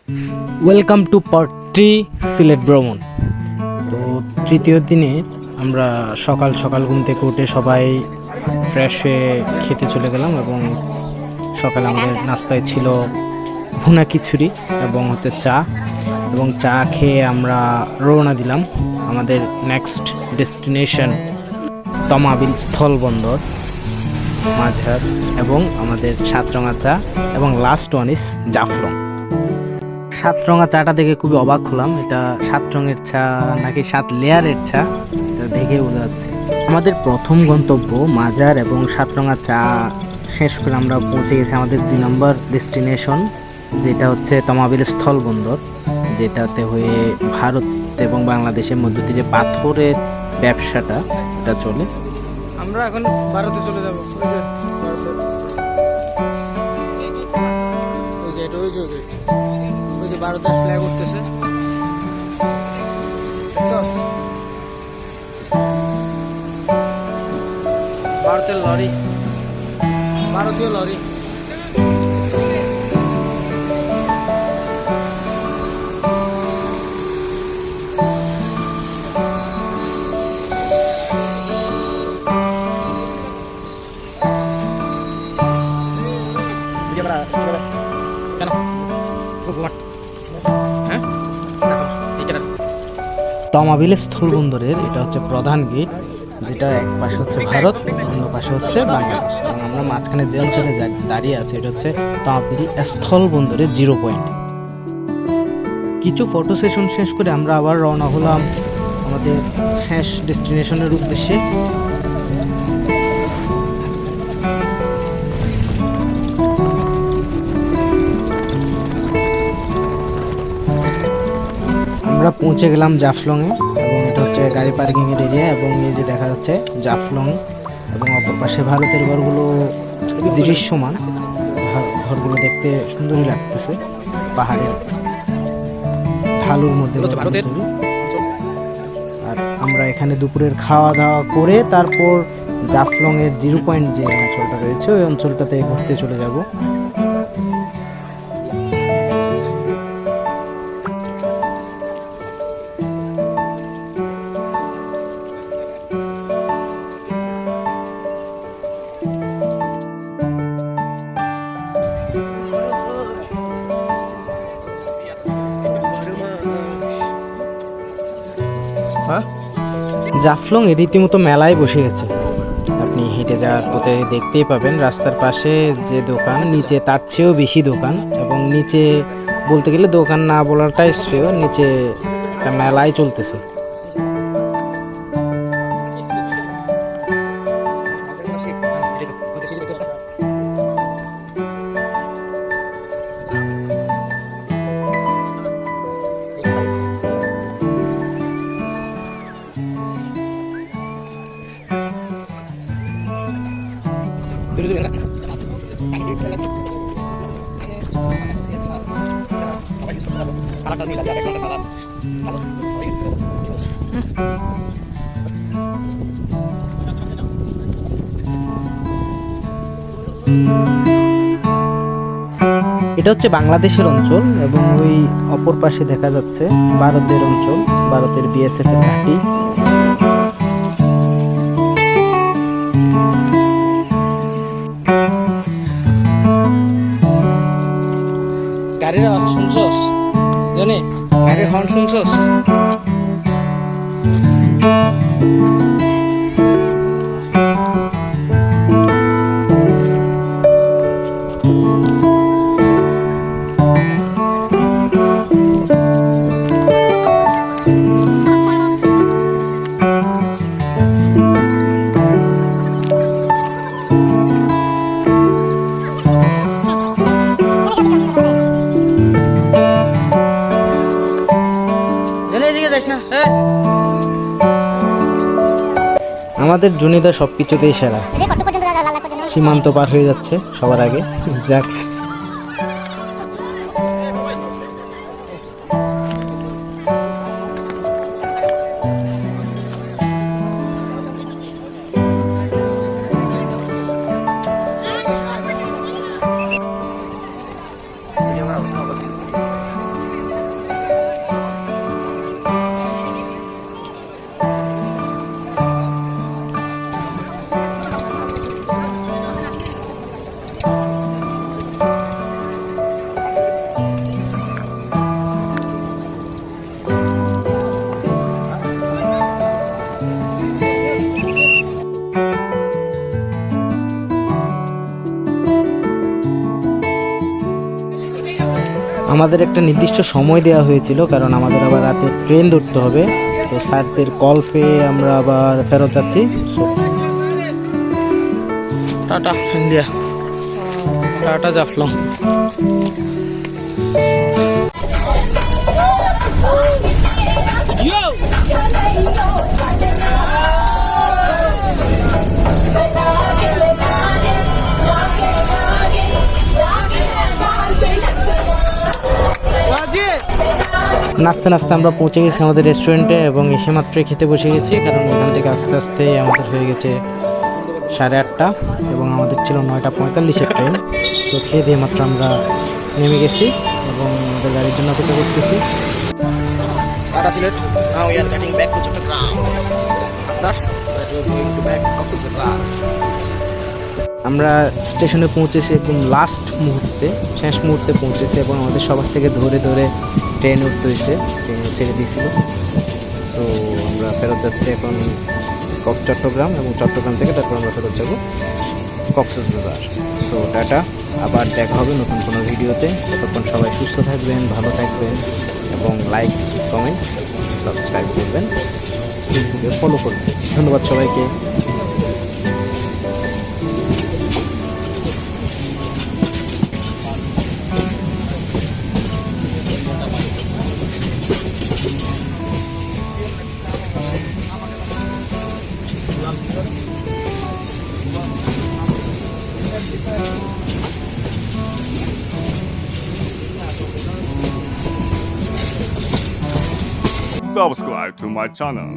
Welcome to part 3 Sylhet ভ্রমণ। তো তৃতীয় দিনে আমরা সকাল সকাল ঘুম থেকে উঠে সবাই ফ্রেশ হয়ে খেতে চলে গেলাম এবং সকালে আমাদের নাস্তায় ছিল ভুনা খিচুড়ি এবং চা, এবং চা খেয়ে আমরা রওনা দিলাম আমাদের নেক্সট ডেস্টিনেশন তমাবিল স্থলবন্দর, মাঝার এবং আমাদের সাতরঙা চা, এবং লাস্ট ওয়ান ইজ জাফলং। সাতরঙা চাটা দেখে খুবই অবাক হলাম, এটা 7 রঙের চা নাকি 7 লেয়ারের চা, এটা দেখে বোঝা যাচ্ছে। আমাদের প্রথম গন্তব্য মাজার এবং সাতরঙা চা শেষ করে আমরা পৌঁছে গেছি আমাদের 2 নম্বর ডেস্টিনেশন, যেটা হচ্ছে তমাবিল স্থলবন্দর, যেটাতে হয়ে ভারত এবং বাংলাদেশের মধ্যে দিয়ে যে পাথরের ব্যবসাটা এটা চলে। আমরা এখন ভারতে চলে যাবো। ওই যে ভারতের ফ্ল্যাগ উঠতেছে, ভারতের লরি, ভারতীয় লরি। তমাবিল স্থলবন্দরের এটা হচ্ছে প্রধান গেট, যেটা এক পাশে হচ্ছে ভারত, অন্য পাশে হচ্ছে বাংলাদেশ, এবং আমরা মাঝখানে যে অঞ্চলে দাঁড়িয়ে আছি এটা হচ্ছে তমাবিল স্থলবন্দরের 0 পয়েন্ট। কিছু ফটো সেশন শেষ করে আমরা আবার রওনা হলাম আমাদের শেষ ডেস্টিনেশনের উদ্দেশ্যে। আমরা পৌঁছে গেলাম জাফলংয়ে, এবং এটা হচ্ছে গাড়ি পার্কিং এর এরিয়া, এবং এই যে দেখা যাচ্ছে জাফলং, এবং অপর পাশে ভারতের ঘরগুলো দৃশ্যমান, ঘরগুলো দেখতে সুন্দরই লাগতেছে, পাহাড়ের ঢালুর মধ্যে ভারতের। আর আমরা এখানে দুপুরের খাওয়া দাওয়া করে তারপর জাফলং এর 0 পয়েন্ট যে অঞ্চলটা রয়েছে ওই অঞ্চলটাতে ঘুরতে চলে যাব। জাফলং এ রীতিমতো মেলায় বসে গেছে, আপনি হেঁটে যাওয়ার পথে দেখতেই পাবেন রাস্তার পাশে যে দোকান, নিচে তার চেয়েও বেশি দোকান, এবং নিচে বলতে গেলে দোকান না বলাটাই শ্রেয়, নিচে একটা মেলায় চলতেছে। এটা হচ্ছে বাংলাদেশের অঞ্চল, এবং ওই অপর পাশে দেখা যাচ্ছে ভারতের অঞ্চল, ভারতের বিএসএফ এর ঘাঁটি। গাড়ির আওয়াজ শুনছস? জানি গাড়ির হর্ন শুনছস? আমাদের জুনিদা সবকিছুতেই সেরা, সীমান্ত পার হয়ে যাচ্ছে সবার আগে। যাক, আমাদের একটা নির্দিষ্ট সময় দেওয়া হয়েছিল, কারণ আমাদের আবার রাতে ট্রেন ধরতে হবে। তো স্যারদের কল পেয়ে আমরা আবার ফেরত যাচ্ছি। Tata India, tata Jaflong. নাচতে নাচতে আমরা পৌঁছে গেছি আমাদের রেস্টুরেন্টে এবং এসে মাত্রই খেতে বসে গেছি, কারণ এখান থেকে আস্তে আস্তে আমাদের হয়ে গেছে 8:30 এবং আমাদের ছিল 9:45-এর ট্রেন। তো খেয়ে দিয়ে মাত্র আমরা নেমে গেছি এবং আমাদের গাড়ির জন্য অপেক্ষা করতেছি। Tata Sylhet. Now we are getting back to Chattogram. Start. We are going to back Cox's Bazar. আমরা স্টেশনে পৌঁছেছি একদম লাস্ট মুহূর্তে, শেষ মুহূর্তে পৌঁছেছি এবং আমাদের সবার থেকে ধরে ধরে ট্রেন উঠতে হয়েছে, ট্রেনে ছেড়ে দিয়েছিল। সো আমরা ফেরত যাচ্ছি এখন চট্টগ্রাম, এবং চট্টগ্রাম থেকে তারপর আমরা ফেরত যাব কক্সেস বাজার। সো টাটা, আবার দেখা হবে নতুন কোনো ভিডিওতে। ততক্ষণ সবাই সুস্থ থাকবেন, ভালো থাকবেন এবং লাইক, কমেন্ট, সাবস্ক্রাইব করবেন, ফেসবুকে ফলো করবেন। ধন্যবাদ সবাইকে। Subscribe to my channel.